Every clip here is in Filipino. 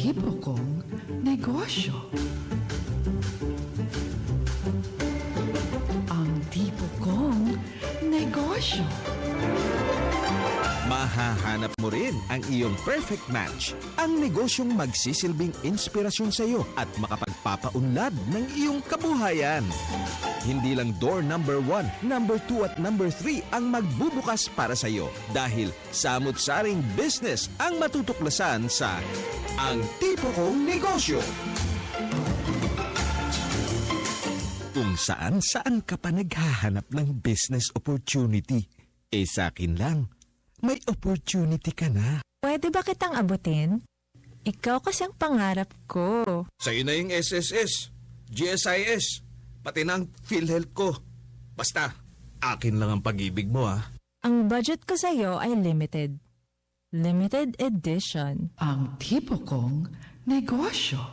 tipo kong negosyo. Ang tipo kong negosyo. Mahahanap mo rin ang iyong perfect match, ang negosyong magsisilbing inspirasyon sa iyo at makapagpapaunlad ng iyong kabuhayan. Hindi lang door number 1, number 2 at number 3 ang magbubukas para sa iyo dahil samut-saring business ang matutuklasan sa Ang Tipo Kong Negosyo. Kung saan ka pa naghahanap ng business opportunity, sa akin lang, may opportunity ka na. Pwede ba kitang abutin? Ikaw kasi ang pangarap ko. Sa'yo na yung SSS, GSIS, pati na ang PhilHealth ko. Basta, akin lang ang pag-ibig mo Ang budget ko sa'yo ay limited. Limited edition. Ang tipo kong negosyo.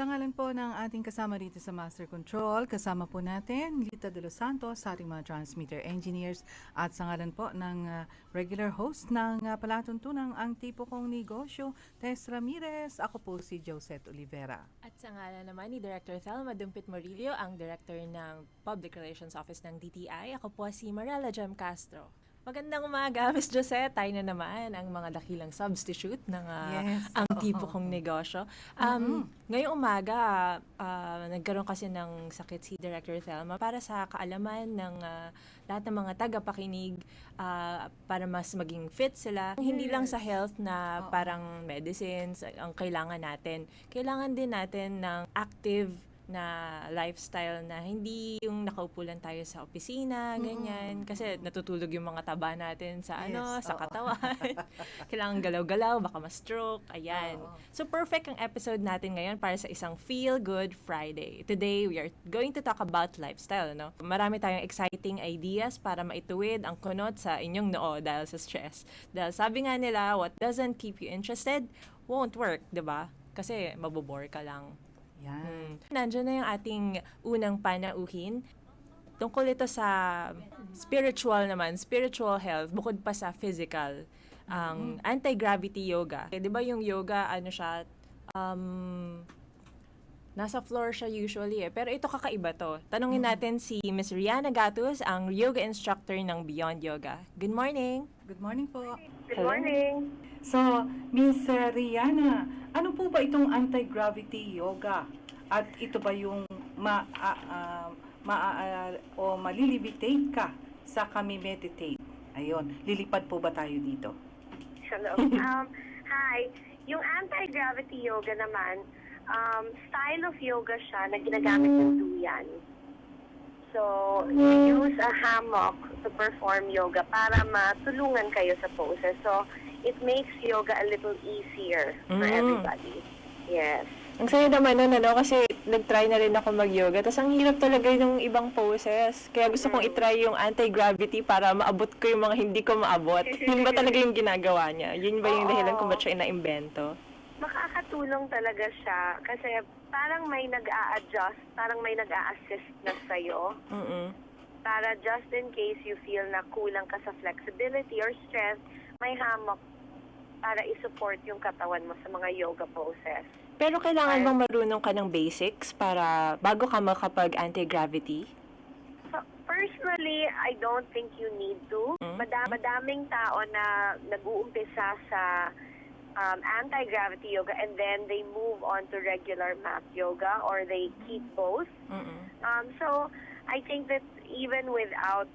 Sa ngalan po ng ating kasama dito sa Master Control, kasama po natin Lita de los Santos sa ating mga transmitter engineers at sa ngalan po ng regular host ng palatuntunang Ang Tipo Kong Negosyo, Tess Ramirez. Ako po si Josette Olivera. At sa ngalan naman ni Director Thelma Dumpit Morillo, ang Director ng Public Relations Office ng DTI. Ako po si Marela Jem Castro. Magandang umaga, Miss Josette. Tayo na naman ang mga dakilang substitute ng Ang Tipo Kong Negosyo. Ngayong umaga, nagkaroon kasi ng sakit si Director Thelma para sa kaalaman ng lahat ng mga tagapakinig para mas maging fit sila. Hindi lang sa health na parang medicines ang kailangan natin. Kailangan din natin ng active na lifestyle na hindi yung nakaupo lang tayo sa opisina, ganyan. Kasi natutulog yung mga taba natin sa sa katawan. Kailangan galaw-galaw, baka ma-stroke, ayan. So perfect ang episode natin ngayon para sa isang Feel Good Friday. Today, we are going to talk about lifestyle, no? Marami tayong exciting ideas para maituwid ang kunot sa inyong noo dahil sa stress. Dahil sabi nga nila, what doesn't keep you interested won't work, 'di ba? Kasi mabobore ka lang. Yan. Nandiyan na yung ating unang panauhin. Tungkol ito sa spiritual naman, spiritual health, bukod pa sa physical. Ang anti-gravity yoga. Di ba yung yoga, siya, nasa floor siya usually pero ito kakaiba to. Tanungin natin si Miss Rihanna Gatus, ang yoga instructor ng Beyond Yoga. Good morning! Good morning po. Good morning. So, Miss Rihanna, ano po ba itong anti-gravity yoga? At ito ba yung malilivitate ka sa kami meditate? Ayun, lilipad po ba tayo dito? Hello. Hi. Yung anti-gravity yoga naman, style of yoga siya na ginagamit ng duyan. So, you use a hammock to perform yoga para matulungan kayo sa poses. So, it makes yoga a little easier for everybody. Yes. Ang saya naman nun, kasi nag-try na rin ako mag-yoga. Tapos ang hirap talaga ng ibang poses. Kaya gusto kong i-try yung anti-gravity para maabot ko yung mga hindi ko maabot. Yun ba talaga yung ginagawa niya? Yun ba yung dahilan kung ba't siya ina-imbento? Makakatulong talaga siya kasi parang may nag-a-adjust, parang may nag-a-assist na sa'yo. Para just in case you feel na kulang ka sa flexibility or strength, may hammock para i-support yung katawan mo sa mga yoga poses. Pero kailangan bang marunong ka ng basics para bago ka makapag-anti-gravity? So, personally, I don't think you need to. Madaming tao na nag-uumpisa sa anti-gravity yoga and then they move on to regular mat yoga or they keep both. So, I think that even without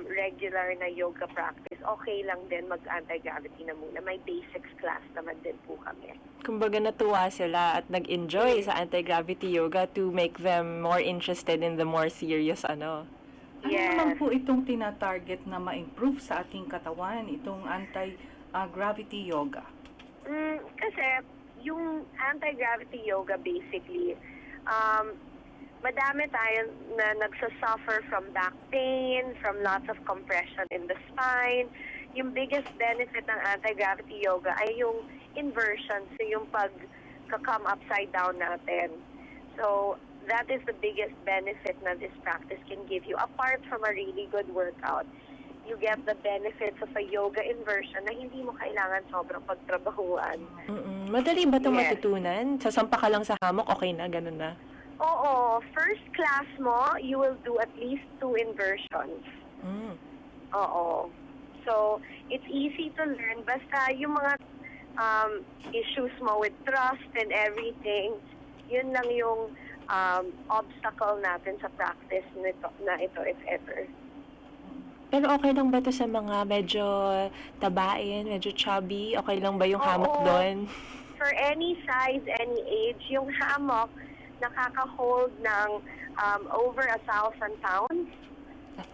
regular na yoga practice, okay lang din mag-anti-gravity na muna. May basics class naman din po kami. Kumbaga natuwa sila at nag-enjoy sa anti-gravity yoga to make them more interested in the more serious Ano naman po itong tina-target na ma-improve sa ating katawan, itong anti-gravity yoga? Kasi yung anti-gravity yoga basically, madami tayo na nagsasuffer from back pain, from lots of compression in the spine. Yung biggest benefit ng anti-gravity yoga ay yung inversion, so yung pag-come upside down natin. So, that is the biggest benefit na this practice can give you. Apart from a really good workout, you get the benefits of a yoga inversion na hindi mo kailangan sobrang pagtrabahuan. Madali ba itong Yes. matutunan? Sasampa ka lang sa hammock, okay na, ganun na? Oo, first class mo, you will do at least 2 inversions. Oo. So, it's easy to learn. Basta yung mga issues mo with trust and everything, yun lang yung obstacle natin sa practice na ito, if ever. Pero okay lang ba ito sa mga medyo tabain, medyo chubby? Okay lang ba yung hammock Oo. doon? For any size, any age, yung hammock nakaka-hold ng over 1,000 pounds.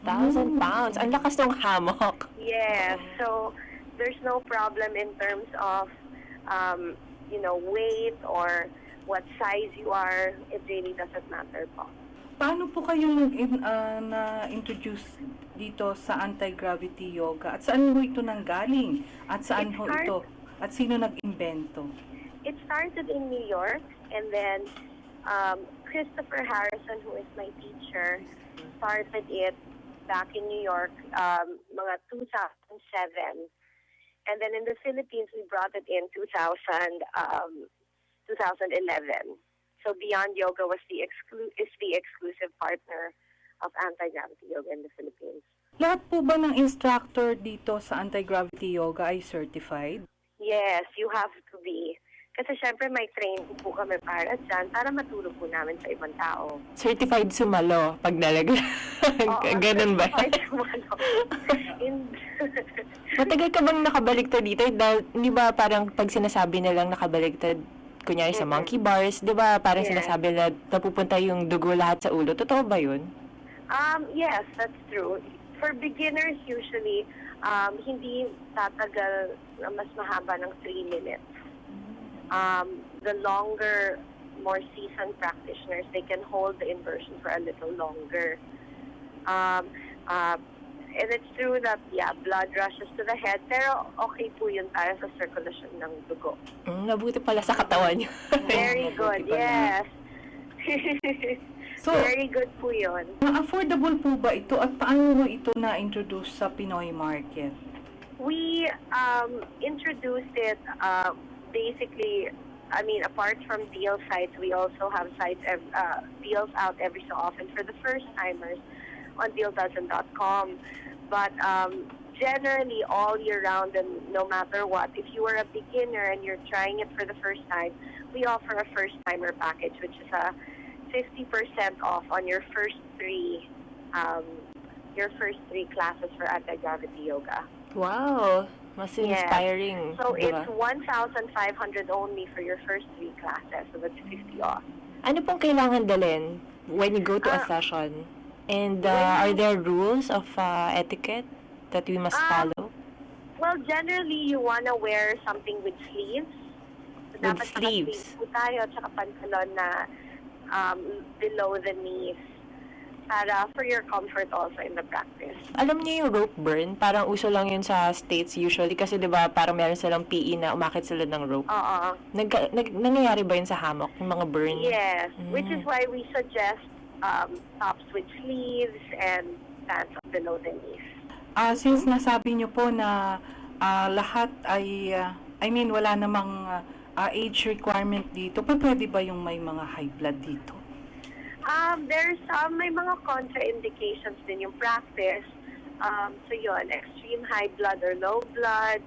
1,000 pounds. Ang lakas ng hammock. Yes. So, there's no problem in terms of, weight or what size you are. It really doesn't matter po. Paano po kayo na-introduce dito sa anti-gravity yoga? At saan ho ito nanggaling? At saan ho ito? At sino nag-imbento? It started in New York, and then Christopher Harrison, who is my teacher, started it back in New York, mga 2007. And then in the Philippines, we brought it in 2011. So Beyond Yoga is the exclusive partner of anti-gravity yoga in the Philippines. Lahat po ba ng instructor dito sa anti-gravity yoga ay certified? Yes, you have to be. Kasi syempre may training po kami para dyan para matulog po namin sa ibang tao. Certified sumalo pag nalagay. Ganun ba? certified sumalo. Matagal ka bang nakabaligtad dito? Di ba parang pag sinasabi nilang nakabaligtad, kunyari sa monkey bars, di ba parang Yeah. sinasabi na napupunta yung dugo lahat sa ulo? Totoo ba yun? Yes, that's true. For beginners, usually, hindi tatagal na mas mahaba ng 3 minutes. The longer, more seasoned practitioners, they can hold the inversion for a little longer. And it's true that, blood rushes to the head, pero okay po yun para sa circulation ng dugo. Nabuti pala sa katawan niyo. Very good, yes. So, Very good po yun. affordable po ba ito at paano mo ito na-introduce sa Pinoy market? We introduced it basically, apart from deal sites, we also have deals out every so often for the first timers on dealdozen.com. But generally, all year round and no matter what, if you are a beginner and you're trying it for the first time, we offer a first timer package, which is a 50% off on your first three classes for anti-gravity yoga. Wow! Mas Yes. inspiring. So diba? it's 1,500 only for your first 3 classes. So that's 50 off. Ano pong kailangan dalhin when you go to a session? And are there rules of etiquette that we must follow? Well, generally, you want to wear something with sleeves. So With dapat sleeves. naka-sleeves po tayo at saka pantalon na below the knees para for your comfort also in the practice. Alam niyo yung rope burn? Parang uso lang yun sa States usually kasi 'di ba parang meron silang PE na umakit sila ng rope. Oo. Nangyayari ba yun sa hammock? Yung mga burn? Yes, which is why we suggest tops with sleeves and pants below the knees. Since nasabi niyo po na lahat ay, wala namang age requirement dito, pwede ba yung may mga high blood dito? There's may mga contraindications din yung practice. So yun, extreme high blood or low blood,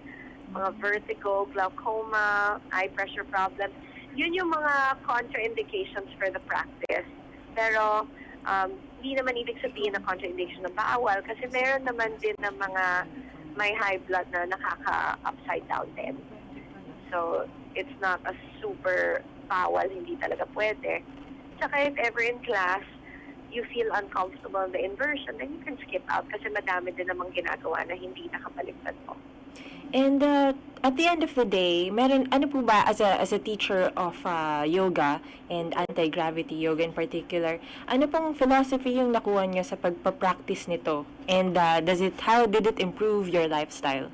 mga vertigo, glaucoma, eye pressure problems. Yun yung mga contraindications for the practice. Pero hindi naman ibig sabihin na contraindication na bawal kasi meron naman din ng mga may high blood na nakaka-upside down din. So it's not a super bawal, hindi talaga pwede. Saka if ever in class, you feel uncomfortable in the inversion, then you can skip out kasi madami din namang ginagawa na hindi nakabaliktad po. And at the end of the day, ano po ba as a teacher of yoga and anti-gravity yoga in particular, ano pong philosophy yung nakuha niyo sa pagpa-practice nito? And how did it improve your lifestyle?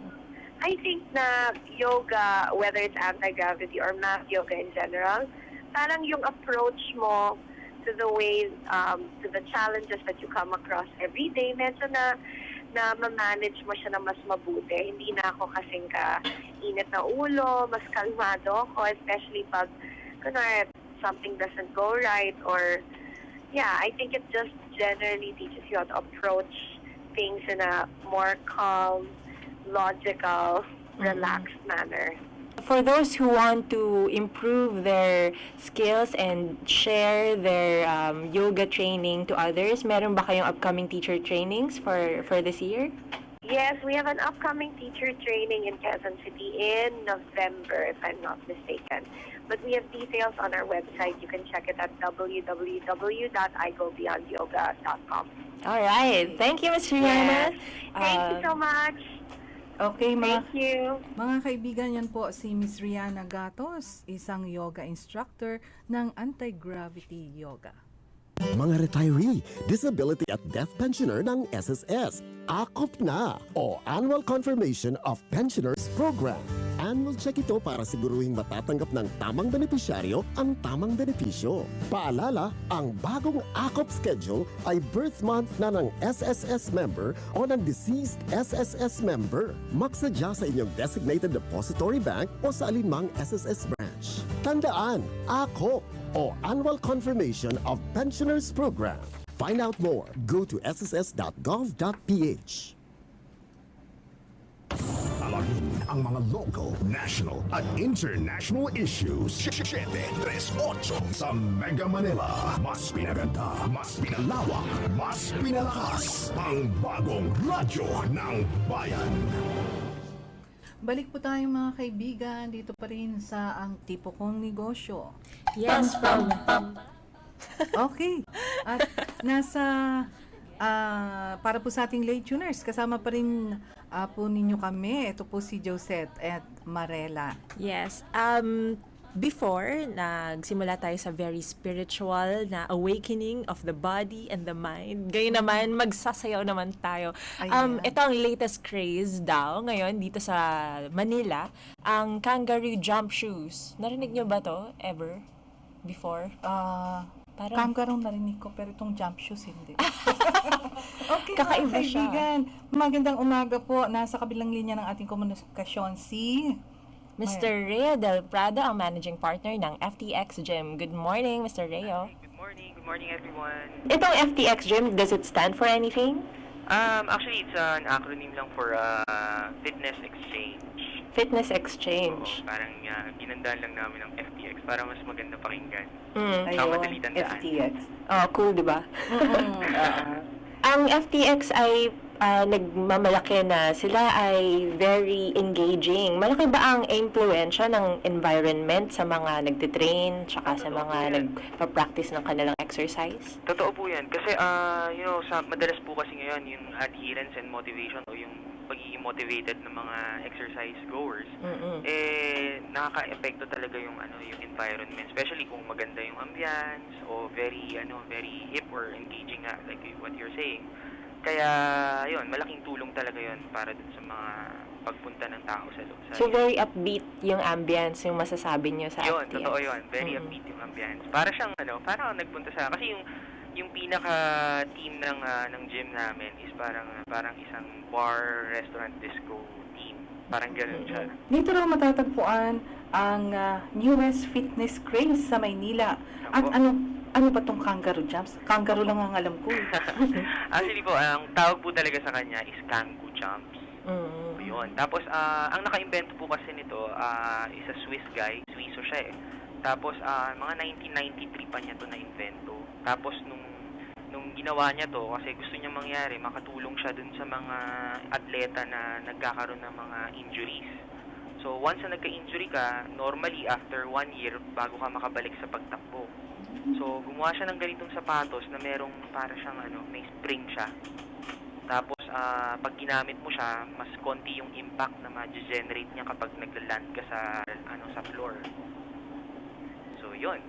I think na yoga, whether it's anti-gravity or mat yoga in general, parang yung approach mo to the way, to the challenges that you come across every day, medyo na na ma-manage mo siya na mas mabuti. Hindi na ako kasing ka-init na ulo, mas kalmado ako, especially pag, kunwari, something doesn't go right, or, yeah, I think it just generally teaches you how to approach things in a more calm, logical, relaxed manner. For those who want to improve their skills and share their yoga training to others, meron ba kayong upcoming teacher trainings for this year? Yes, we have an upcoming teacher training in Quezon City in November, if I'm not mistaken. But we have details on our website. You can check it at www.igobeyondyoga.com. All right. Thank you, Ms. Rihanna. Yes. Thank you so much. Okay, mga Thank you. Mga kaibigan, yan po si Miss Rihanna Gatos, isang yoga instructor ng Anti-Gravity Yoga. Mga retiree, disability at death pensioner ng SSS. Akop na o Annual Confirmation of Pensioners Program. Annual check ito para siguruhin matatanggap ng tamang benepisyaryo ang tamang benepisyo. Paalala, ang bagong Akop schedule ay birth month na ng SSS member o ng deceased SSS member. Magsadya sa inyong designated depository bank o sa alinmang SSS branch. Tandaan, Akop o Annual Confirmation of Pensioners Program. Find out more. Go to sss.gov.ph. Alamin ang mga local, national at international issues. 738 sa Mega Manila. Mas pinaganda, mas pinalawak, mas pinalakas. Ang bagong radyo ng bayan. Balik po tayo mga kaibigan, dito pa rin sa Ang Tipo Kong Negosyo. Yes, from Okay. At nasa, para po sa ating late tuners, kasama pa rin po ninyo kami. Ito po si Josette at Marela. Yes. Before, nagsimula tayo sa very spiritual na awakening of the body and the mind. Ngayon naman, magsasayaw naman tayo. Ayan. Ito ang latest craze daw ngayon dito sa Manila, ang kangaroo jump shoes. Narinig nyo ba to ever? Before? Parang- Kangaroo narinig ko, pero itong jump shoes hindi. Okay, Kakaiba mga siya. kaibigan. Magandang umaga po. Nasa kabilang linya ng ating komunikasyon si... Mr. Reo Del Prado, ang managing partner ng FTX Gym. Good morning, Mr. Reo. Good morning everyone. Itong FTX Gym, does it stand for anything? Actually, it's an acronym lang for Fitness Exchange. Fitness Oo, Exchange. parang ginandaan lang namin ng FTX para mas maganda pakinggan. Mm. Saka madali tandaan. FTX. Oh, cool, di ba? Ang FTX ay nagmamalaki na sila ay very engaging. Malaki ba ang influensya ng environment sa mga nagtitrain tsaka sa mga nagpa-practice ng kanilang exercise? Totoo po yan. Kasi, madalas po kasi ngayon yung adherence and motivation o yung pagiging motivated ng mga exercise goers, nakaka-epekto talaga yung environment, especially kung maganda yung ambience o very hip or engaging nga, like what you're saying. Kaya, yun, malaking tulong talaga yun para dun sa mga pagpunta ng tao sa loob. So, very upbeat yung ambience, yung masasabi nyo sa Yun, FTX. totoo yun. Very upbeat yung ambience. Para siyang, parang nagpunta sa, kasi yung pinaka-team ng gym namin is parang isang bar, restaurant, disco team. Parang ganun siya. Dito raw matatagpuan ang newest fitness craze sa Maynila. At ano ba tong kangaroo jumps? Kangaroo lang ang alam ko. Actually po, ang tawag po talaga sa kanya is Kangoo Jumps. Yun. Tapos, ang naka-invento po kasi nito is a Swiss guy. Swiso siya eh. Tapos, mga 1993 pa niya to na-invento. Tapos, nung ginawa niya to, kasi gusto niya mangyari, makatulong siya dun sa mga atleta na nagkakaroon ng mga injuries. So, once na nagka-injury ka, normally, after 1 year, bago ka makabalik sa pagtakbo. So, gumawa siya ng ganitong sapatos na merong para siyang may spring siya. Tapos, pag ginamit mo siya, mas konti yung impact na ma-generate niya kapag nagla-land ka sa floor. So, yun.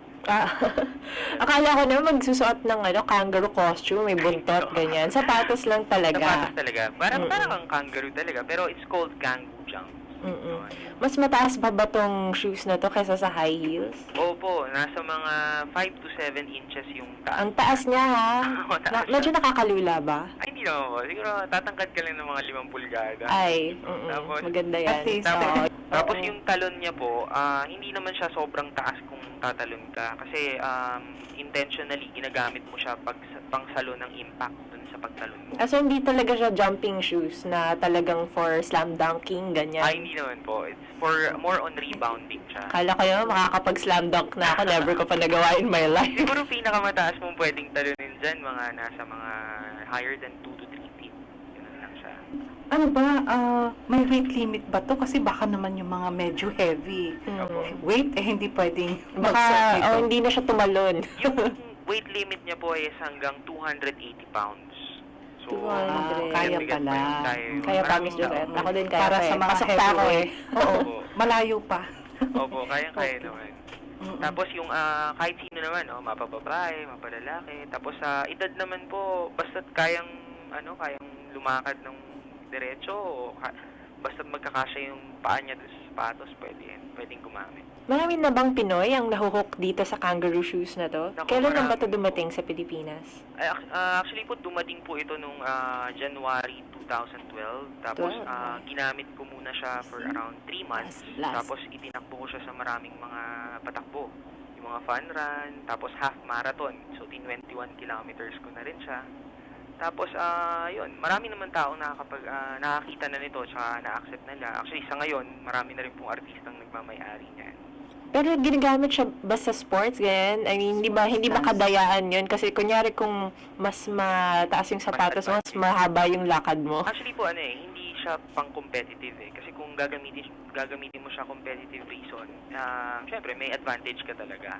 Akala ko na magsusuot ng kangaroo costume, may buntot, ganyan. Sapatos lang talaga. Sapatos talaga. Parang kang kangaroo talaga. Pero it's called Kangoo Jumps. Mm-mm. Mas mataas pa ba tong shoes na to kaysa sa high heels? Opo, nasa mga 5 to 7 inches yung taas. Ang taas niya, ha? Oo, taas siya. Medyo nakakalula ba? Ay, hindi naman po. Siguro tatangkad ka lang ng mga 5 pulgada. Ay, Tapos, maganda yan. At least, Tapos Oo. yung talon niya po, hindi naman siya sobrang taas kung tatalon ka. Kasi intentionally, ginagamit mo siya pangsalo ng impact dun sa pagtalon mo. So, hindi talaga siya jumping shoes na talagang for slam dunking, ganyan? Ay, hindi naman po. It's for more on rebounding siya. Kala ko yun, makakapag-slam dunk na ako. Never ko pa nagawa in my life. Siguro pinakamataas mong pwedeng talunin dyan, mga nasa mga higher than 2 to 3 feet. Ganun lang siya. Ano ba, may weight limit ba to? Kasi baka naman yung mga medyo heavy. Opo. Weight, hindi pwedeng Baka, mag-set nito. hindi na siya tumalon. Yung weight limit niya po is hanggang 280 pounds. So, 200. Kaya bigat pala. pa yun. Kaya pa, Maraming Miss Josette. tao. Ako din kaya Para pa sa eh. mga Pasok pa ako eh. Oo, Opo. malayo pa. Opo, kaya naman. Mm-mm. Tapos yung kahit sino naman, mapababae, mapalalaki. Tapos sa edad naman po, basta't kayang lumakad ng diretso, basta't magkakasya yung paa niya doon sa sapatos, pwedeng gumamit. Marami na bang Pinoy ang nahuhook dito sa kangaroo shoes na to? Naku, Kailan lang ba marami to dumating sa Pilipinas? Actually po, dumating po ito nung January 2012. Tapos, 12. ginamit ko muna siya for around 3 months. Last. Tapos, itinakbo ko siya sa maraming mga patakbo. Yung mga fun run, tapos half marathon. So, 21 kilometers ko na rin siya. Tapos, yun, marami naman taong nakakita na nito, tsaka na-accept na nila. Actually, sa ngayon, marami na rin pong artistang nagmamayari niyan. Pero ginagamit siya ba sa sports, ganyan? I mean, hindi ba kadayaan yun? Kasi kunyari kung mas mataas yung sapatos, mas advanced. mahaba yung lakad mo. Actually po, hindi siya pang-competitive eh. Kasi kung gagamitin mo siya competitive reason, syempre, may advantage ka talaga.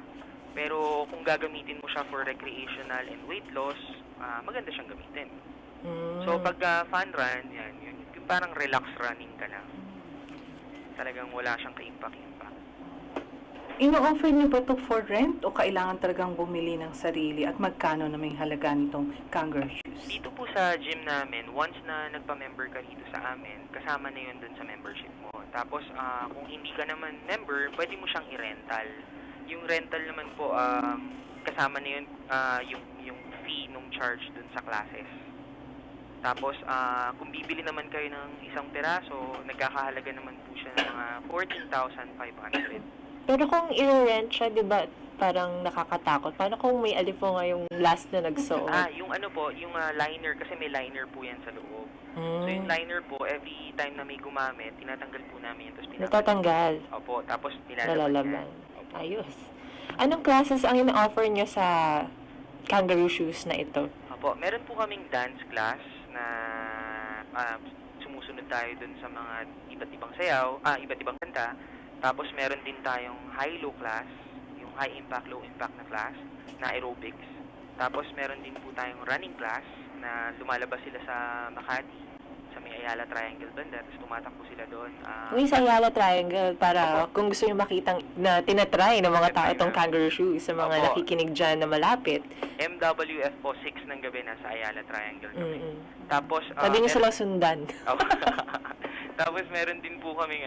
Pero kung gagamitin mo siya for recreational and weight loss, maganda siyang gamitin. So, pag fun run, yun, parang relax running ka lang. Talagang wala siyang ka-impact-impact. Ino-offer niyo ba ito for rent o kailangan talagang bumili ng sarili at magkano na may halaga nitong kangaroo shoes? Dito po sa gym namin, once na nagpa-member ka dito sa amin, kasama na yun dun sa membership mo. Tapos, kung hindi ka naman member, pwede mo siyang i-rental. Yung rental naman po, kasama na yun yung fee nung charge dun sa classes. Tapos, kung bibili naman kayo ng isang piraso, nagkakahalaga naman po siya ng mga 14,500. Pero kung i-rent siya, di ba, parang nakakatakot. Paano kung may alifunga yung last na nagsuot? Yung yung liner, kasi may liner po yan sa loob. So, yung liner po, every time na may gumamit, tinatanggal po namin yun. Tapos Natatanggal. Opo, tapos nilalaban Nalalaban. yan. Opo. Ayos. Anong classes ang ina-offer niyo sa kangaroo shoes na ito? Opo, meron po kaming dance class na sumusunod tayo dun sa mga iba't ibang sayaw, iba't ibang kanta. Tapos meron din tayong high-low class, yung high impact, low impact na class, na aerobics. Tapos meron din po tayong running class na lumalabas sila sa Makati, sa may Ayala Triangle banda, tapos tumatakbo sila doon. May sa Ayala Triangle para kung gusto niyo makitang na tinatry ng mga tao itong kangaroo shoes sa mga Opo. nakikinig dyan na malapit. MWF po, 6 ng gabi na sa Ayala Triangle kami. Mm-mm. Tapos, Pwede niyo sila sundan. Tapos meron din po kaming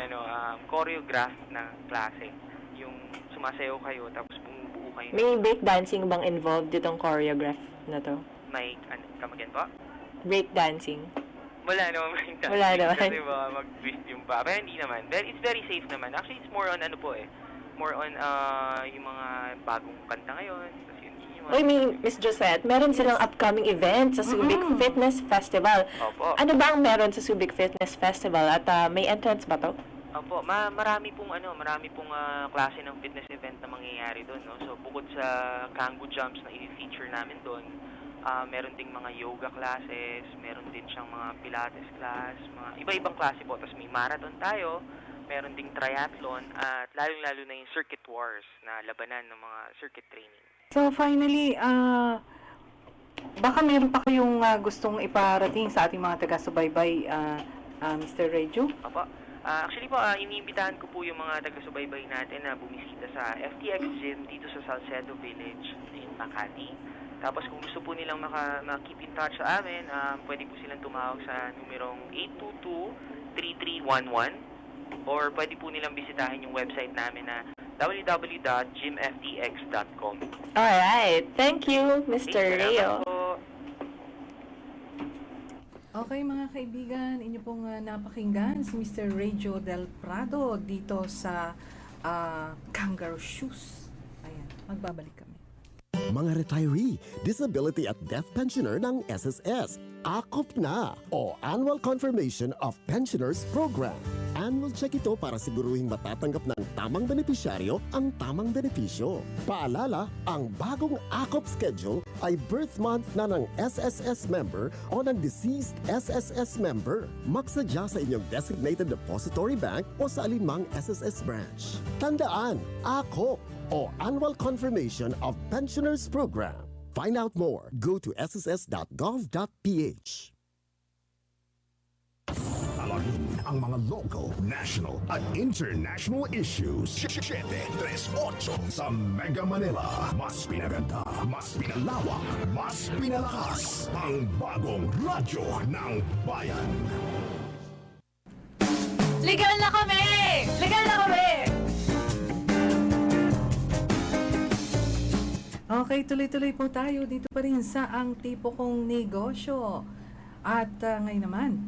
choreograph na klase. Yung sumasayaw kayo, tapos bumubuo kayo. May break dancing bang involved ditong choreograph na to? May, come again po? Break dancing. Wala naman may dancing. Wala naman. Kasi baka mag-twist yung pa. Pero hindi naman. But it's very safe naman. Actually, it's more on more on yung mga bagong kanta ngayon. Tapos yun yung mga... Uy, Miss Josette, meron silang upcoming event sa Subic Fitness Festival. Opo. Ano ba ang meron sa Subic Fitness Festival at may entrance ba to? Opo, marami pong klase ng fitness event na mangyayari doon, no. So bukod sa Kangoo jumps na i-feature namin doon, meron ding mga yoga classes, meron din siyang mga pilates class, mga iba-ibang klase po. Tapos may marathon tayo, meron ding triathlon at lalong-lalo na yung circuit wars na labanan ng mga circuit training. So finally, baka meron pa kayong gustong iparating sa ating mga taga-subaybay, Mr. Rejo? Opo. Actually po, iniimbitahan ko po yung mga taga-subaybay natin na bumisita sa FTX Gym dito sa Salcedo Village in Makati. Tapos kung gusto po nilang ma-keep in touch sa amin, pwede po silang tumawag sa numerong 822-3311 or pwede po nilang bisitahin yung website namin na www.gymftx.com. Alright. Thank you, Mr. Salamat Reo. po. Okay mga kaibigan, inyo pong napakinggan si Mr. Reggio Del Prado dito sa Kangaroo Shoes. Ayan, magbabalik kami. Mga retiree, disability at death pensioner ng SSS. Akop na o Annual Confirmation of Pensioners Program. Annual check ito para siguruhing matatanggap ng tamang benepisyaryo ang tamang benepisyo. Paalala, ang bagong Akop schedule ay birth month na ng SSS member o ng deceased SSS member. Magsadya sa inyong designated depository bank o sa alinmang SSS branch. Tandaan, Akop o Annual Confirmation of Pensioners Program. Find out more. Go to sss.gov.ph. Alamin ang mga local, national at international issues. 738 sa Mega Manila. Mas pinaganda, mas pinalawak, mas pinalakas. Ang bagong radyo ng bayan. Legal na kami! Legal na kami! Okay, tuloy-tuloy po tayo dito pa rin sa Ang Tipo Kong Negosyo. At ngayon naman,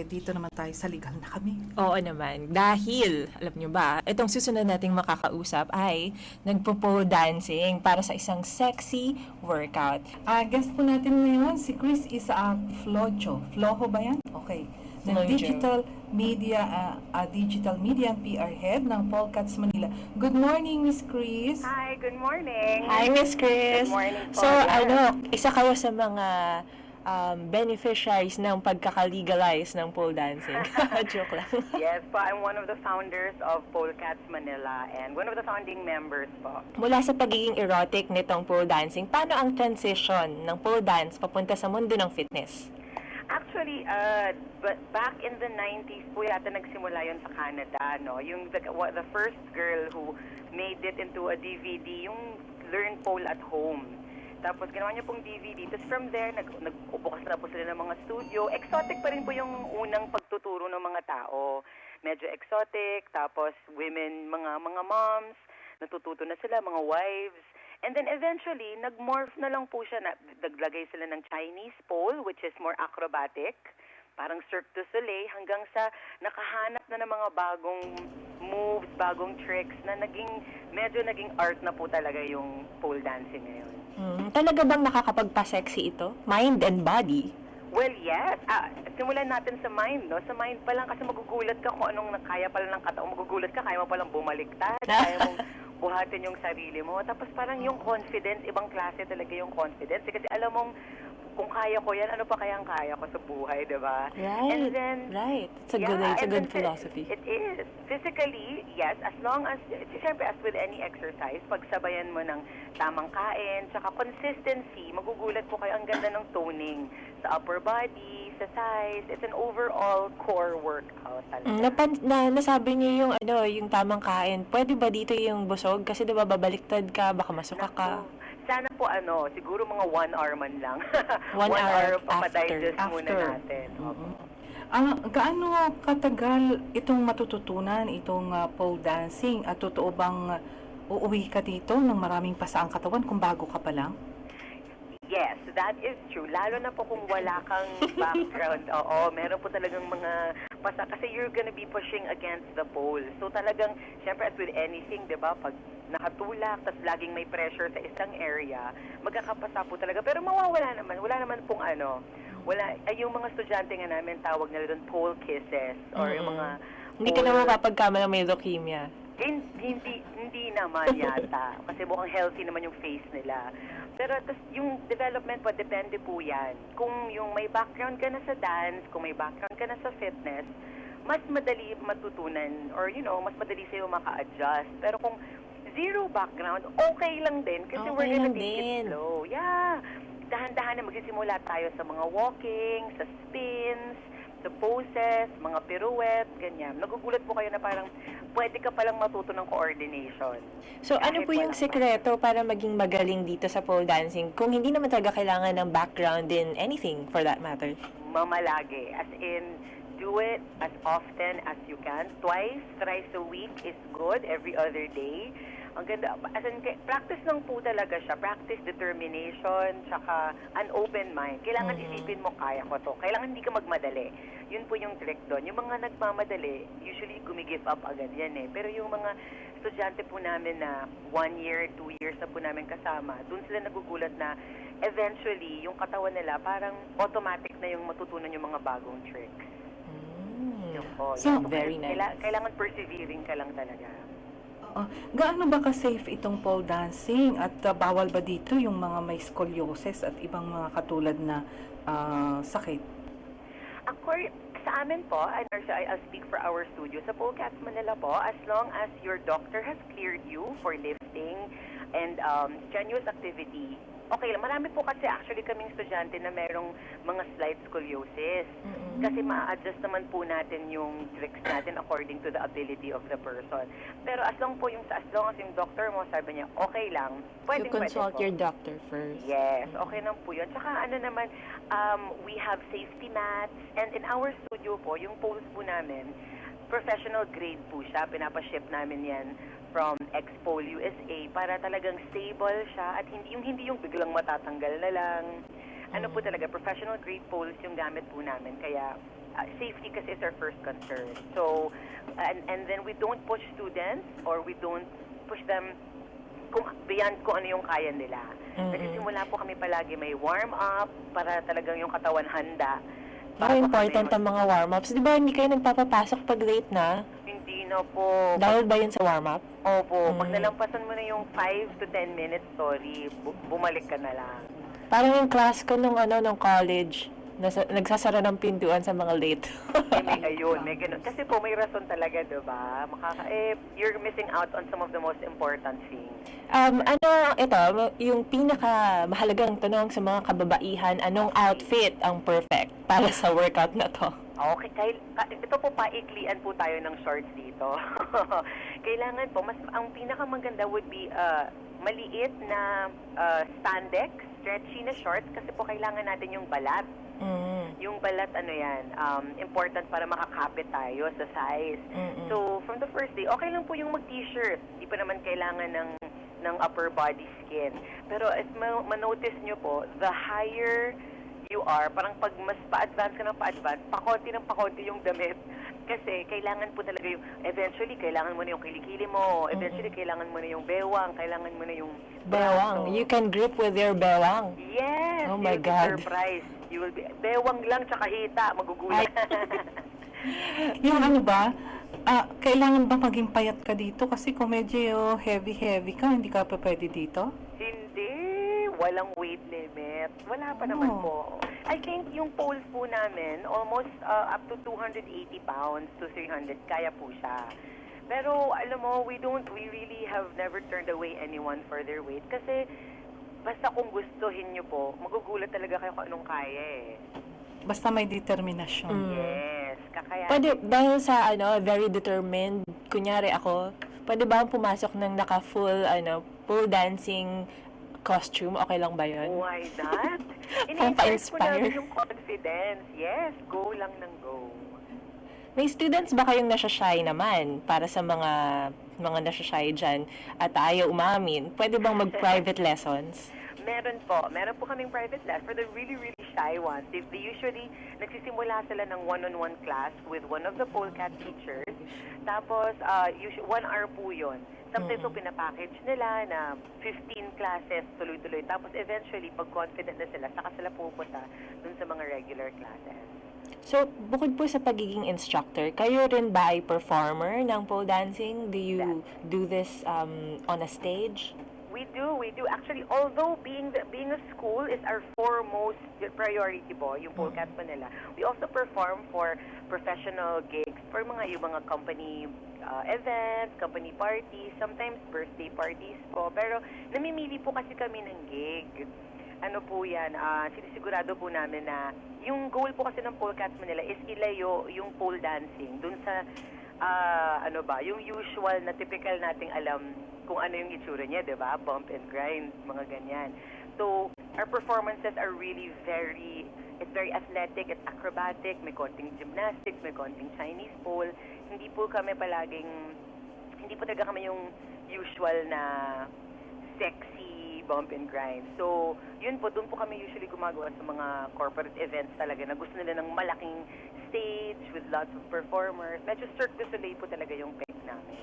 dito naman tayo sa Legal na Kami. Oo naman. Dahil, alam nyo ba, itong susunod nating makakausap ay nagpo-pole dancing para sa isang sexy workout. Guest po natin ngayon, si Chris Isaac Flojo. Flojo ba yan? Okay. Ng Flojo. digital media and PR head ng Polecats Manila. Good morning, Miss Chris. Hi, good morning. Hi, Miss Chris! Good morning po. So, Yes. isa kayo sa mga beneficiaries ng pagkaka-legalize ng pole dancing. Joke lang. Yes po, I'm one of the founders of Polecats Manila and one of the founding members po. Mula sa pagiging erotic nitong pole dancing, paano ang transition ng pole dance papunta sa mundo ng fitness? Actually, back in the 90s po yata nagsimula yun sa Canada, no? Yung the first girl who made it into a DVD, yung Learn Pole at Home. Tapos ginawa niya pong DVD. Tapos from there, nagbukas na po sila ng mga studio. Exotic pa rin po yung unang pagtuturo ng mga tao. Medyo exotic, tapos women, mga moms, natututo na sila, mga wives. And then eventually, nag-morph na lang po siya, naglagay sila ng Chinese pole, which is more acrobatic, parang Cirque du Soleil, hanggang sa nakahanap na ng mga bagong moves, bagong tricks, na medyo naging art na po talaga yung pole dancing ngayon. Talaga bang nakakapagpa-sexy ito? Mind and body? Well, yes. Simulan natin sa mind, no? Sa mind pa lang kasi magugulat ka kung anong kaya pala ng kataong. Magugulat ka, kaya mo palang bumaliktad, kaya mong buhatin yung sarili mo. Tapos parang yung confidence, ibang klase talaga yung confidence. Kasi alam mong, kung kaya ko yan, ano pa kayang kaya ko sa buhay, di ba? Right. And then, Right. It's a good philosophy. It is. Physically, yes, as long as, siyempre as with any exercise, pagsabayan mo ng tamang kain, tsaka consistency, magugulat po kayo, ang ganda ng toning sa upper body, sa thighs. It's an overall core workout talaga. Nasabi niyo yung yung tamang kain. Pwede ba dito yung busog? Kasi 'di ba babaliktad ka, baka masuka ka. Sana po siguro mga 1 hour man lang. 1 1 hour hour papadigest muna after. natin. Gaano katagal itong matututunan, itong pole dancing? At totoo bang uuwi ka dito ng maraming pasaang katawan kung bago ka pa lang? Yes, that is true. Lalo na po kung wala kang background. Oo, meron po talagang mga pasa. Kasi you're gonna be pushing against the pole. So talagang, syempre as with anything, di ba, pag nakatulak, tas laging may pressure sa isang area, magkakapasa po talaga. Pero mawawala naman. Wala naman pong yung mga estudyante nga namin, tawag nila doon pole kisses. Or yung mga Hindi ka na mapapagkama na may leukemia. Hindi naman yata. Kasi mukhang healthy naman yung face nila. Pero yung development po, depende po yan. Kung yung may background ka na sa dance, kung may background ka na sa fitness, mas madali matutunan or mas madali sa'yo maka-adjust. Pero kung zero background, okay lang din kasi Okay we're gonna lang take din. it slow. Yeah. Dahan-dahan na magsisimula tayo sa mga walking, sa spins, sa poses, mga pirouette, ganyan. Nagugulat po kayo na parang pwede ka palang matuto ng coordination. So Kahit ano po yung walang sekreto para maging magaling dito sa pole dancing kung hindi naman talaga kailangan ng background in anything for that matter? mamalagi. As in, do it as often as you can. Twice, thrice a week is good. Every other day. Ang ganda. As in, practice lang po talaga siya. Practice, determination, tsaka an open mind. Kailangan isipin mo, kaya ko to. Kailangan hindi ka magmadali. Yun po yung trick doon. Yung mga nagmamadali, usually gumigive up agad yan eh. Pero yung mga estudyante po namin na 1 year, 2 years na po namin kasama, dun sila nagugulat na eventually, yung katawan nila parang automatic na yung matutunan yung mga bagong tricks. Yun po. So, very nice. Kailangan persevering ka lang talaga. Gaano ba ka-safe itong pole dancing at bawal ba dito yung mga may scoliosis at ibang mga katulad na sakit? Sa amin po, I'll speak for our studio, sa Polecats Manila po, as long as your doctor has cleared you for lifting and strenuous activity, okay lang. Marami po kasi actually kaming estudyante na merong mga slight scoliosis. Kasi ma-adjust naman po natin yung tricks natin according to the ability of the person. Pero as long as yung doctor mo sabi niya, okay lang, pwede consult po. your doctor first. Yes, okay lang po yun. Tsaka ano naman, we have safety mats, and in our studio po, yung poles po namin, professional grade po siya. Pinapaship namin yan from Expol USA para talagang stable siya at hindi yung biglang matatanggal na lang. Ano po talaga, professional grade poles yung gamit po namin. Kaya safety kasi is our first concern. So, and then we don't push students or we don't push them beyond kung ano yung kaya nila. Nagsisimula po kami palagi may warm-up para talagang yung katawan handa. Pero important ang mga warm-ups. Di ba hindi kayo nagpapapasok pag late na? Hindi na po. Dahil ba yun sa warm-up? Opo. Pag nalampasan mo na yung 5 to 10 minutes, sorry, bumalik ka na lang. Parang yung class ko nung college, nagsasara ng pintuan sa mga late. May ganun. Kasi po, may rason talaga, diba? You're missing out on some of the most important things. Yung pinaka mahalagang tanong sa mga kababaihan, anong outfit ang perfect para sa workout na to? Okay, ito po paiklian po tayo ng shorts dito. Kailangan po, ang pinakamaganda would be maliit na spandex, stretchy na shorts kasi po kailangan natin yung balat. Yung balat, important para makakapit tayo sa size. So, from the first day, okay lang po yung mag-t-shirt. Di pa naman kailangan ng upper body skin. Pero if manotice nyo po, the higher you are, parang pag mas pa-advance ka ng pa-advance, pakonti yung damit. Kasi kailangan po talaga eventually, kailangan mo na yung kilikili mo, eventually, kailangan mo na yung bewang, kailangan mo na yung bewang. You can grip with your bewang. Yes! Oh my God. Surprised. You will be, bewang lang tsaka hita, magugulat. Yung kailangan ba maging payat ka dito? Kasi kung medyo heavy ka, hindi ka pa pwede dito? Hindi. Walang weight limit. Wala pa naman po. I think yung poles po namin, almost up to 280 pounds to 300, kaya po siya. Pero, alam mo, we really have never turned away anyone for their weight. Kasi, basta kung gustuhin nyo po, magugulat talaga kayo kung anong kaya eh. Basta may determinasyon. Yes, kakayanin. Pwede, dahil sa very determined, kunyari ako, pwede ba akong pumasok ng naka-full, pole dancing costume? Okay lang ba yun? Why not? Pa-inspire. Po namin yung confidence. Yes, go lang ng go. May students ba kayong nasashy naman para sa mga nasashy dyan at ayaw umamin? Pwede bang mag-private lessons? Meron po kaming private class for the really, really shy ones. They usually, nagsisimula sila ng one-on-one class with one of the Polecat teachers. Tapos, 1 hour po yun. Sometimes po pinapackage nila na 15 classes tuloy-tuloy. Tapos eventually, pag confident na sila, saka sila pupunta dun sa mga regular classes. So, bukod po sa pagiging instructor, kayo rin ba ay performer ng pole dancing? Do you do this on a stage? We do. Actually, although being a school is our foremost priority po, yung Polecat Manila, we also perform for professional gigs, for yung mga company events, company parties, sometimes birthday parties po. Pero namimili po kasi kami ng gig. Ano po yan, sinisigurado po namin na yung goal po kasi ng Polecat Manila is ilayo yung pole dancing dun sa yung usual na typical nating alam kung ano yung itsura niya, di ba? Bump and grind, mga ganyan. So, our performances are really very It's very athletic, it's acrobatic, may konting gymnastics, may konting Chinese pole. Hindi po talaga kami yung usual na sexy bump and grind. So, yun po, doon po kami usually gumagawa sa mga corporate events talaga na gusto nila ng malaking stage with lots of performers. Medyo Cirque du Soleil po talaga yung peg namin.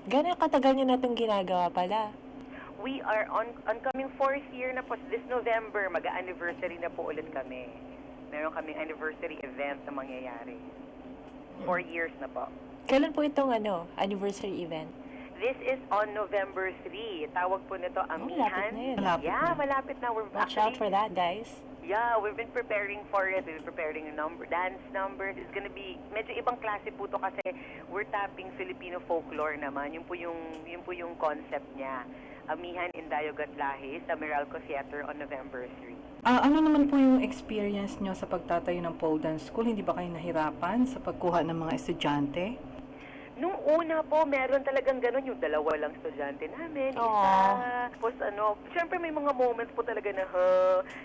Gano'ng katagal niyo na itong ginagawa pala? We are oncoming 4th year na po. This November, mag-anniversary na po ulit kami. Meron kaming anniversary event na mangyayari. 4 years na po. Kailan po itong anniversary event? This is on November 3. Tawag po nito Amihan. Malapit na yun. Malapit na. Watch out for that, guys. Yeah, we've been preparing for it. We've been preparing dance numbers. It's gonna be, medyo ibang klase po to kasi we're tapping Filipino folklore naman. Yun po yung concept niya. Amihan Indayo Gatlahi sa Meralco Theater on November 3. Ano naman po yung experience nyo sa pagtatayo ng pole dance school? Hindi ba kayo nahirapan sa pagkuha ng mga estudyante? Nung una po, meron talagang ganun, yung dalawa lang estudyante namin, isa. Tapos syempre may mga moments po talaga na,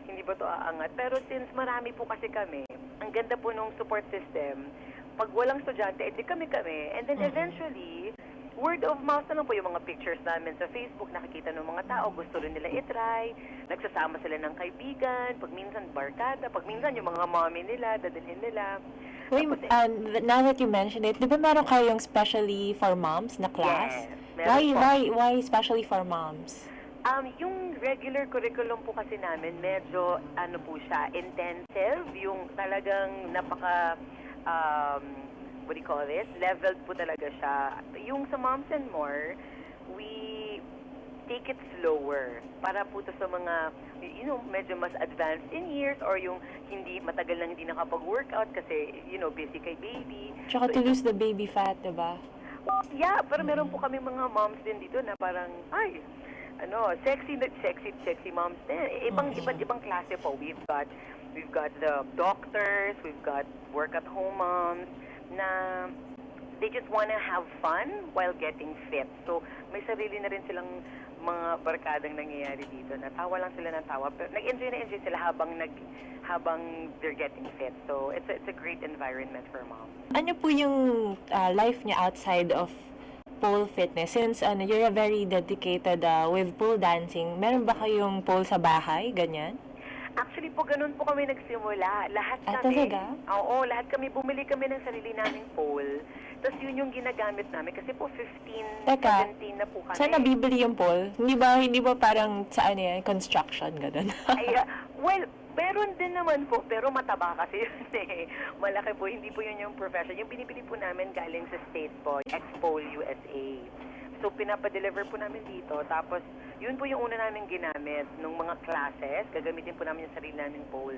hindi ba to aangat? Pero since marami po kasi kami, ang ganda po nung support system, pag walang estudyante, edi kami-kami. And then eventually, word of mouth na lang po yung mga pictures namin sa Facebook, nakikita ng mga tao, gusto rin nila itry, nagsasama sila ng kaibigan, pag minsan barkada, pag minsan yung mga mommy nila, dadalhin nila. Wait, now that you mention it, di ba meron kayong specially for moms na class? Yes, Why especially for moms? Yung regular curriculum po kasi namin, medyo po siya, intensive, yung talagang napaka what do you call this? Leveled po talaga siya. Yung sa Moms and More, we take it slower para po to sa mga, medyo mas advanced in years or yung matagal na hindi nakapag-workout kasi, busy kay baby. Tsaka to lose the baby fat, diba? Yeah, pero meron po kami mga moms din dito na parang, sexy moms din. Iba't ibang klase po. We've got the doctors, we've got work-at-home moms, na they just wanna have fun while getting fit. So, may sarili na rin silang mga barkadang nangyayari dito na tawa lang sila ng tawa. Pero nag-enjoy sila habang they're getting fit. So, it's a great environment for mom. Ano po yung life niya outside of pole fitness? Since you're a very dedicated with pole dancing, meron ba kayong pole sa bahay? Ganyan? Actually po, ganun po kami nagsimula. Lahat kami. Talaga? Oo, lahat kami. Bumili kami ng sarili naming pole. Tapos yun yung ginagamit namin. Kasi po 15, 17 na po kami. Saan nabibili yung pole? Hindi ba parang saan yan? Construction, gano'n? Well, meron din naman po. Pero mataba kasi yun eh. Malaki po. Hindi po yun yung profession. Yung binibili po namin galing sa States po. X-Pole USA. So, pinapadeliver po namin dito. Tapos, yun po yung una namin ginamit nung mga classes. Gagamitin po namin yung sarili naming pole.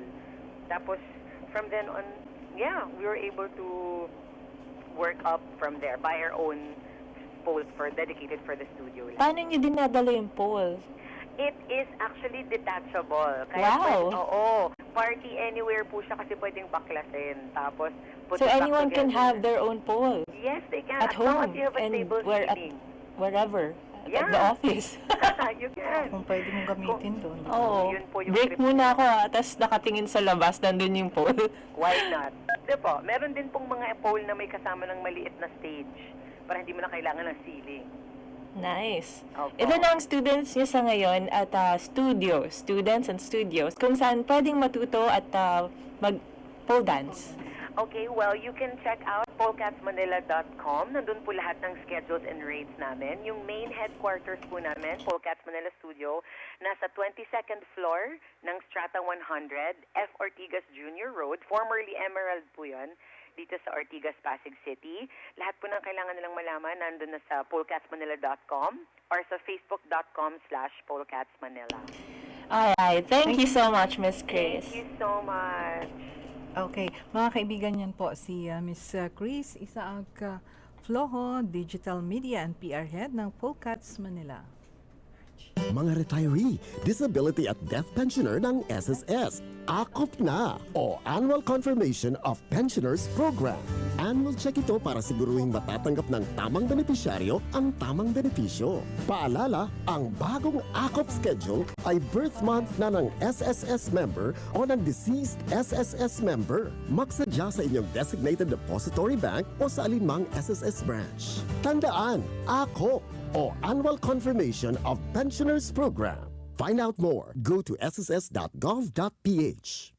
Tapos, from then on, we were able to work up from there. Buy our own poles dedicated for the studio. Paano nyo dinadala yung pole? It is actually detachable. Wow! Party anywhere po siya kasi pwedeng baklasin. Tapos, put so, it back anyone can together. have their own pole? Yes, they can. At as long home? as you have a And stable seating. Wherever? At the office? You can. Kung pwede mong gamitin doon. Oo. Yun po yung Break trip muna ako tapos nakatingin sa labas, nandun yung pole. Why not? Diba, meron din pong mga pole na may kasama ng maliit na stage para hindi mo na kailangan ng ceiling. Nice. Opo. Ito na ang students niyo sa ngayon at students and studios, kung saan pwedeng matuto at mag-pole dance. Okay, well, you can check out polecatsmanila.com. Nandun po lahat ng schedules and rates namin. Yung main headquarters po namin, Polecats Manila Studio, nasa 22nd floor ng Strata 100, F. Ortigas Jr. Road. Formerly Emerald po yun, dito sa Ortigas, Pasig City. Lahat po ng kailangan nilang malaman, nandun na sa polecatsmanila.com or sa facebook.com/polecatsmanila. Alright, thank you so much, Miss Chris. Thank you so much. Okay, mga kaibigan, yan po si Miss Chris Isaac Flojo, Digital Media and PR Head ng Polecats Manila. Mga retiree, disability at death pensioner ng SSS. Akop na o Annual Confirmation of Pensioners Program. Annual check ito para siguruhing matatanggap ng tamang benepisyaryo ang tamang benepisyo. Paalala, ang bagong Akop schedule ay birth month na ng SSS member o ng deceased SSS member. Magsadya sa inyong designated depository bank o sa alinmang SSS branch. Tandaan, Akop o Annual Confirmation of Pensioners Program. Find out more. Go to sss.gov.ph.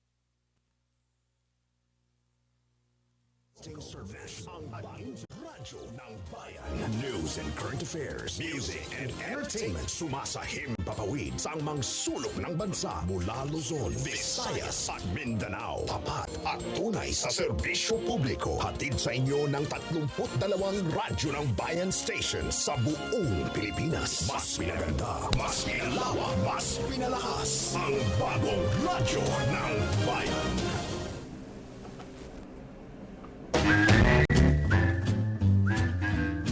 Service ang radyo ng bayan. News and current affairs, music and entertainment sumasahim papawid sa angmang sulok ng bansa mula Luzon, Visayas at Mindanao. Tapat at tunay sa serbisyo publiko. Hatid sa inyo ng 32 radyo ng bayan station sa buong Pilipinas. Mas pinaganda, mas pinalawak, mas pinalakas. Ang bagong radyo ng bayan.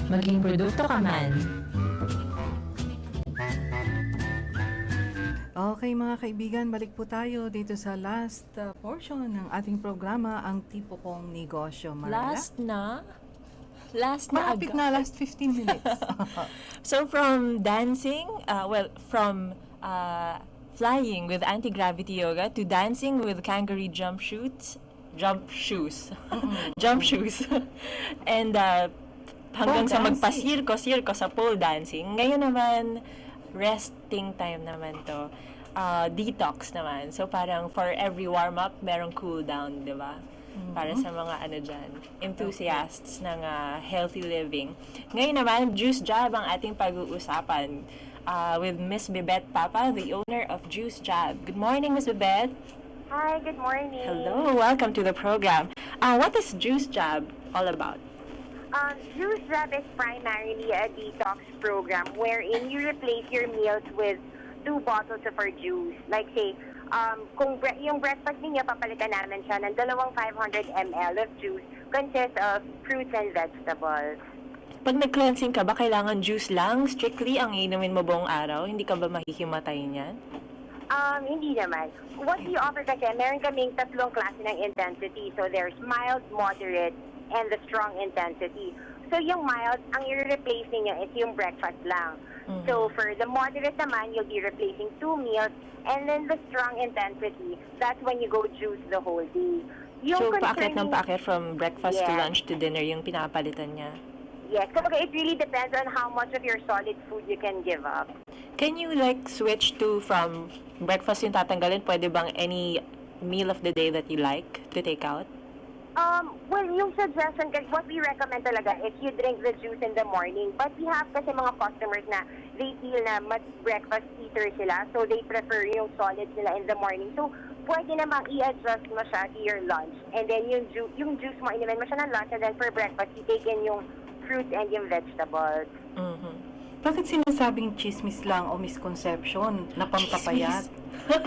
Maging produkto ka man. Okay mga kaibigan, balik po tayo dito sa last portion ng ating programa, ang tipo kong negosyo. Marla? Last na Malapit agad. na, last 15 minutes. So from dancing, from flying with anti-gravity yoga to dancing with kangaroo jump shoes, and hanggang sa magpa-sirko sa pole dancing. Ngayon naman, resting time naman to. Detox naman. So parang for every warm-up, merong cool down, di ba? Para sa mga enthusiasts ng healthy living. Ngayon naman, Juice Jab ang ating pag-uusapan with Miss Bebet Papa, the owner of Juice Jab. Good morning, Miss Bebet. Hi, good morning. Hello, welcome to the program. What is Juice Jab all about? Juice Jab is primarily a detox program wherein you replace your meals with 2 bottles of our juice. Like say, kung yung breakfast niya, papalitan namin siya ng 500 ml of juice consists of fruits and vegetables. Pag nag-cleansing ka ba, kailangan juice lang? Strictly ang inumin mo buong araw? Hindi ka ba mahihimatay niyan? Hindi naman. What we offer kasi, meron kaming 3 klase ng intensity. So there's mild, moderate, and the strong intensity. So yung mild, ang i-replace niyo is yung breakfast lang. So for the moderate naman, you'll be replacing 2 meals, and then the strong intensity, that's when you go juice the whole day. So paakit ng paakit from breakfast to lunch to dinner yung pinapalitan niya? Yes, kasi it really depends on how much of your solid food you can give up. Can you switch to from breakfast yung tatanggalin? Pwede bang any meal of the day that you like to take out? Well, yung suggestion, what we recommend talaga is you drink the juice in the morning. But we have kasi mga customers na they feel na mas breakfast eater sila, so they prefer yung solids nila in the morning. So, pwede namang i-adjust mo siya to your lunch. And then yung juice mo, inumin mo siya ng lunch, and then for breakfast, you take in yung fruits and yung vegetables. Bakit sinasabing chismis lang o misconception na pampapayat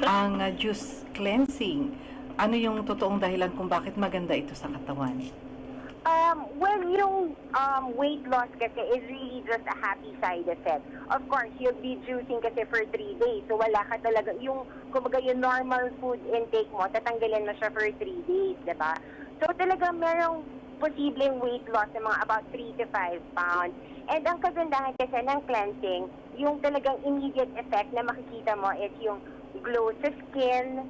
ang juice cleansing? Ano yung totoong dahilan kung bakit maganda ito sa katawan? Well, yung weight loss kasi is really just a happy side effect. Of course, you'll be juicing kasi for 3 days. So wala ka talaga, kumbaga yung normal food intake mo, tatanggalin mo siya for 3 days, diba? So talaga merong posibleng weight loss ng mga about 3 to 5 pounds. And ang kagandahan kasi ng cleansing, yung talagang immediate effect na makikita mo is yung glow sa skin,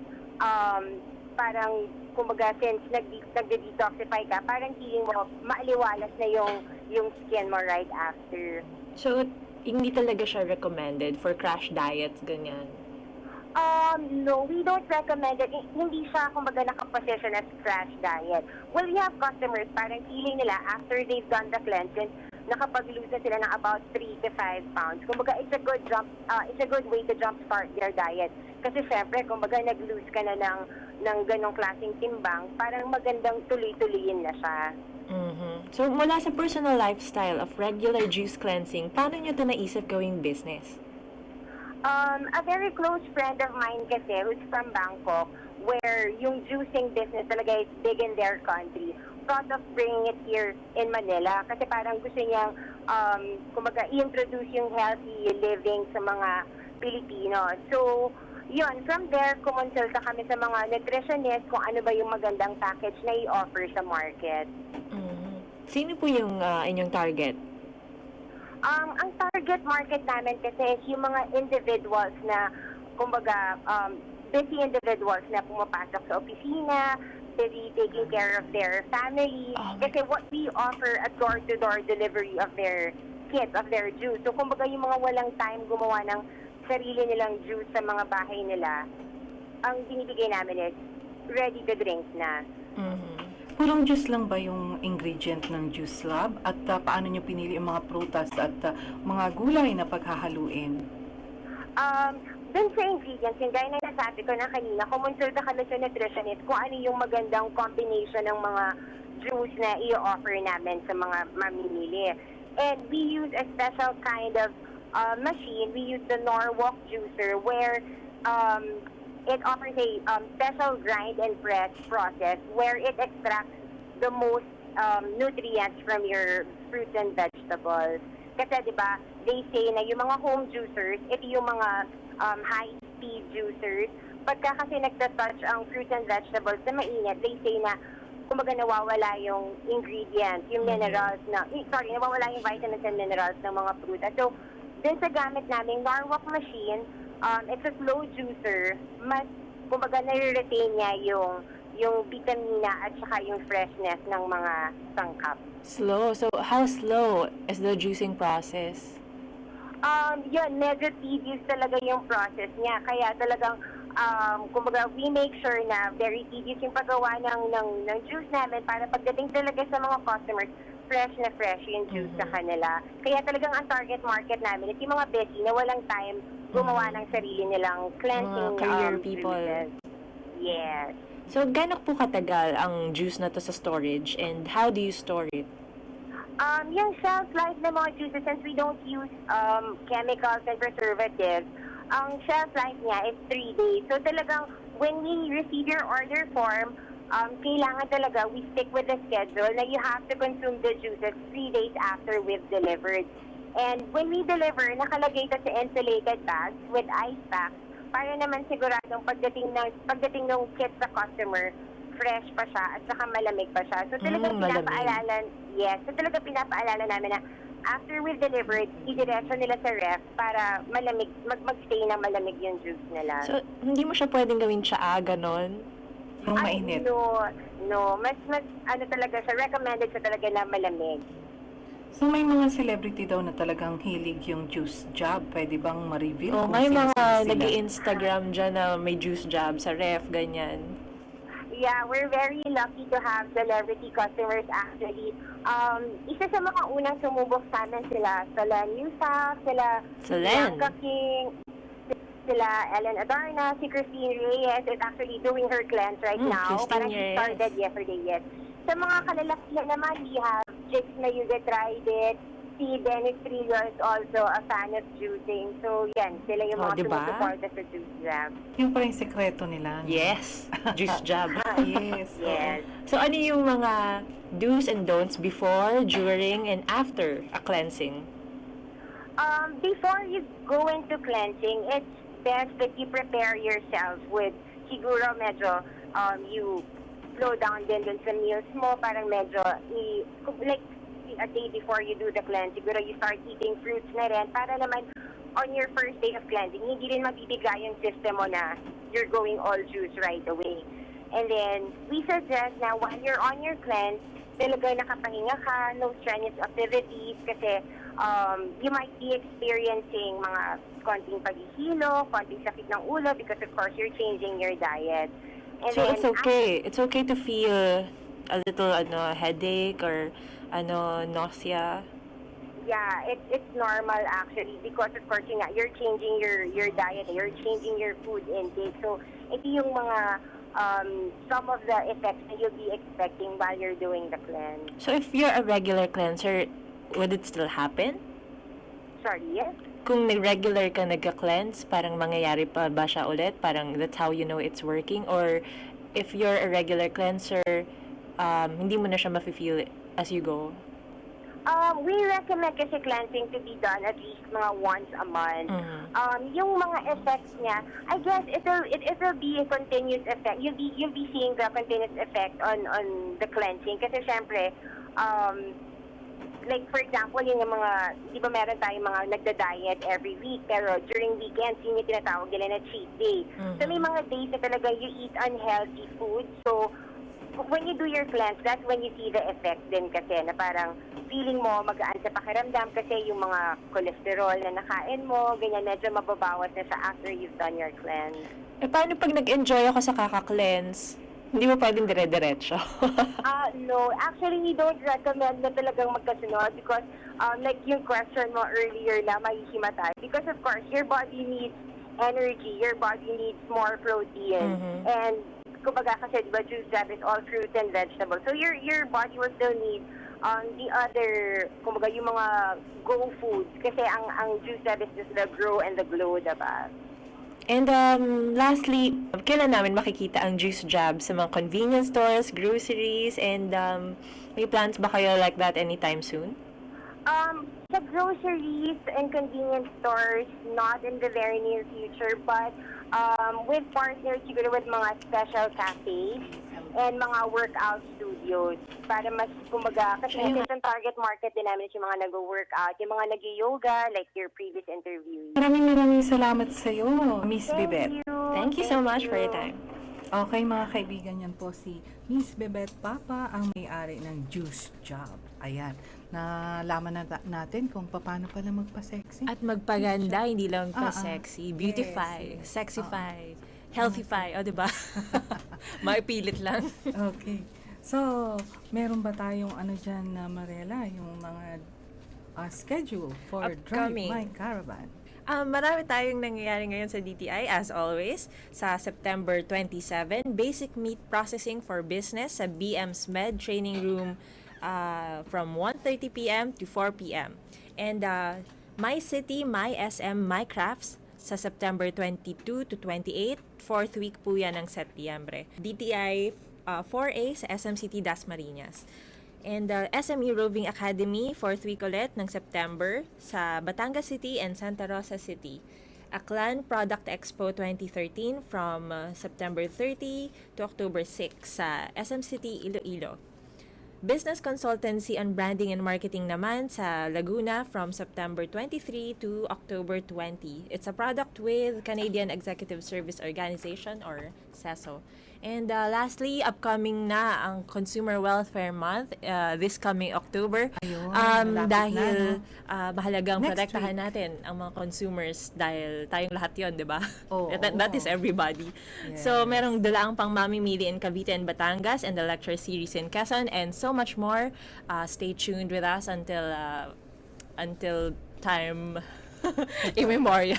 parang, kumbaga, since nagde-detoxify ka, parang feeling mo, maaliwalas na yung skin mo right after. So, hindi talaga siya recommended for crash diets, ganyan? No, we don't recommend it. Hindi siya, kumbaga, nakaposition as crash diet. Well, we have customers, parang feeling nila, after they've done the cleansing, nakapag-lose na sila ng about 3 to 5 pounds. Kumbaga, it's a good way to jumpstart their diet. Kasi syempre, kumbaga, nag-lose ka na ng ganong klaseng timbang, parang magandang tuloy-tuloyin na siya. So, mula sa personal lifestyle of regular juice cleansing, paano nyo ito naisip gawing business? A very close friend of mine kasi, who's from Bangkok, where yung juicing business talaga is big in their country, thought of bringing it here in Manila kasi parang gusto niyang kumbaga, i-introduce yung healthy living sa mga Pilipino. So, yun, from there, kumonsulta kami sa mga nutritionist kung ano ba yung magandang package na i-offer sa market. Sino po yung inyong target? Ang target market namin kasi is yung mga individuals na, kumbaga, busy individuals na pumapasok sa opisina, busy taking care of their family. Kasi what we offer a door-to-door delivery of their kits, of their juice. So, kumbaga, yung mga walang time gumawa ng sarili nilang juice sa mga bahay nila, ang binibigay namin is ready-to-drink na. Purong juice lang ba yung ingredient ng Juice Lab? At paano nyo pinili yung mga prutas at mga gulay na paghahaluin? Dun sa ingredients, yung gaya na nasabi ko na kanina, kumonsulta kami sa nutritionist kung ano yung magandang combination ng mga juice na i-offer namin sa mga mamimili. And we use a special kind of machine. We use the Norwalk juicer where it offers a special grind and press process where it extracts the most nutrients from your fruits and vegetables. Kasi di ba, they say na yung mga home juicers, ito yung mga high-speed juicers. Pagka kasi nagtatouch ang fruits and vegetables na mainit, they say na kumbaga nawawala yung ingredients, yung minerals na, nawawala yung vitamins and minerals ng mga prutas. So, dun sa gamit namin, Norwalk machine, it's a slow juicer, mas, kumbaga, nare-retain niya yung vitamina at saka yung freshness ng mga sangkap. Slow. So, how slow is the juicing process? Yun, medyo tedious talaga yung process niya. Kaya talagang, kumbaga, we make sure na very tedious yung paggawa ng juice namin para pagdating talaga sa mga customers, fresh na fresh yung juice sa kanila. Kaya talagang ang target market namin is yung mga busy na walang time gumawa ng sarili nilang cleansing Mga career people. juices. Yes. So, gano'n po katagal ang juice na to sa storage and how do you store it? Yung shelf life ng mga juices, since we don't use chemicals and preservatives, ang shelf life niya is 3 days. So talagang when we receive your order form, kailangan talaga we stick with the schedule na you have to consume the juices 3 days after we've delivered. And when we deliver, nakalagay ito sa insulated bags with ice packs para naman siguradong pagdating ng kit sa customer, fresh pa siya at saka malamig pa siya. So talagang pinapaalala namin na after we've delivered, idiretso nila sa ref para malamig, mag-stay na malamig yung juice nila. So, hindi mo siya pwedeng gawin tsaa, ganon? Yung mainit? No. Mas talaga siya, recommended siya talaga na malamig. So may mga celebrity daw na talagang hilig yung juice job. Pwede bang ma-reveal? Oh, kung may sino-sino mga sila? nag-i-Instagram dyan na may juice job sa ref, ganyan. Yeah, we're very lucky to have celebrity customers actually. Isa sa mga unang sumubok sa amin sila Solen Yusaf, sila Bianca King, sila Ellen Adarna, si Christine Reyes is actually doing her cleanse right now. Christine Parang she Reyes. started yesterday, yes. Sa mga kalalakihan naman, we have Chicks na you tried it. Si Dennis Trillo is also a fan of juicing. So, yan, sila yung mga diba? sumusuporta sa Juice Jam. Yung pa yung sekreto nila. No? Yes, juice job. Yes. Yes. So, ano yung mga do's and don'ts before, during, and after a cleansing? Before you go into cleansing, it's best that you prepare yourself with siguro medyo you slow down din sa meals mo, parang medyo like a day before you do the cleanse, siguro you start eating fruits na rin para naman on your first day of cleansing, hindi rin mabibigay yung system mo na you're going all juice right away. And then, we suggest na while you're on your cleanse, talaga nakapahinga ka, no strenuous activities, kasi you might be experiencing mga konting paghihilo, konting sakit ng ulo because of course you're changing your diet. And So, then, it's okay. It's okay to feel a little headache or nausea. Yeah, it's normal actually because of course you're changing your diet, you're changing your food intake. So, ito yung mga some of the effects that you'll be expecting while you're doing the cleanse. So, if you're a regular cleanser, would it still happen? Sorry, yes? Kung regular ka nagka-cleanse, parang mangyayari pa ba siya ulit? Parang that's how you know it's working? Or if you're a regular cleanser, hindi mo na siya mafe-feel as you go? We recommend kasi cleansing to be done at least mga once a month. Yung mga effects niya, I guess it will be a continuous effect. You'll be seeing the continuous effect on the cleansing kasi syempre like for example, yung mga, di ba meron tayong mga nagda-diet every week, pero during weekends, yun yung tinatawag nila na cheat day. So may mga days na talaga you eat unhealthy food. So when you do your cleanse, that's when you see the effect din kasi na parang feeling mo magaan sa pakiramdam kasi yung mga cholesterol na nakain mo, ganyan, medyo mababawas na sa after you've done your cleanse. Paano pag nag-enjoy ako sa kaka-cleanse? Hindi mo pwedeng dire-diretso. No, actually, we don't recommend na talagang magkasunod because like yung question mo earlier na mahihimatay. Because of course, your body needs energy, your body needs more protein. And kumbaga kasi diba juice jab is all fruits and vegetables. So your body will still need the other, kumbaga yung mga go foods. Kasi ang juice jab is just the grow and the glow, diba? And lastly, kailan namin makikita ang Juice Jab sa mga convenience stores, groceries, and may plans ba kayo like that anytime soon? Sa groceries and convenience stores, not in the very near future, but with partners, siguro with mga special cafes and mga workout studios para mas, kumbaga, kasi yung target market din namin is yung mga nag-workout, yung mga nag-yoga, like your previous interview. Maraming salamat sa iyo, Miss Bebet. Thank you so much for your time. Okay mga kaibigan, yan po si Miss Bebet Papa, ang may-ari ng Juice Job. Ayan, nalaman natin kung paano pala magpa-sexy. At magpaganda, hindi lang pa-sexy. Beautify, Yes. sexify, healthify, o diba? Maipilit lang. Okay. So, meron ba tayong ano dyan na Marela, yung mga schedule for Upcoming. Drive My Caravan? Marami tayong nangyayari ngayon sa DTI as always. Sa September 27, Basic Meat Processing for Business sa BM's Med Training Room from 1:30 p.m. to 4 p.m. And My City, My SM, My Crafts sa September 22 to 28, 4th week po yan ng Setyembre. DTI 4A sa SM City, Dasmariñas. And SME Roving Academy, 4th week ulit ng September sa Batangas City and Santa Rosa City. Aklan Product Expo 2013 from September 30 to October 6 sa SM City, Iloilo. Business Consultancy and Branding and Marketing naman sa Laguna from September 23 to October 20. It's a product with Canadian Executive Service Organization or CESO. And lastly, upcoming na ang Consumer Welfare Month this coming October. Ayun, dahil mahalagang Next protektahan week. natin ang mga consumers dahil tayong lahat yon, di ba? Oo. That is everybody. Yes. So, merong dalaang pang mamimili in Cavite and Batangas and the lecture series in Quezon and so much more. Stay tuned with us until time immemorial.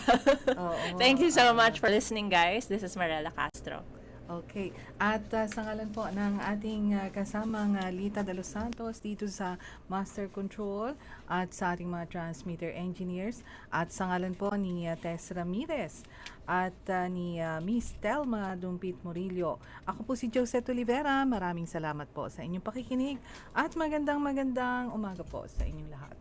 Thank you so much for listening, guys. This is Marela Castro. Okay. At sa ngalan po ng ating kasamang Lita de los Santos dito sa Master Control at sa ating mga transmitter engineers at sa ngalan po ni Tess Ramirez at ni Miss Telma Dumpit Murillo. Ako po si Josette Olivera. Maraming salamat po sa inyong pakikinig at magandang umaga po sa inyong lahat.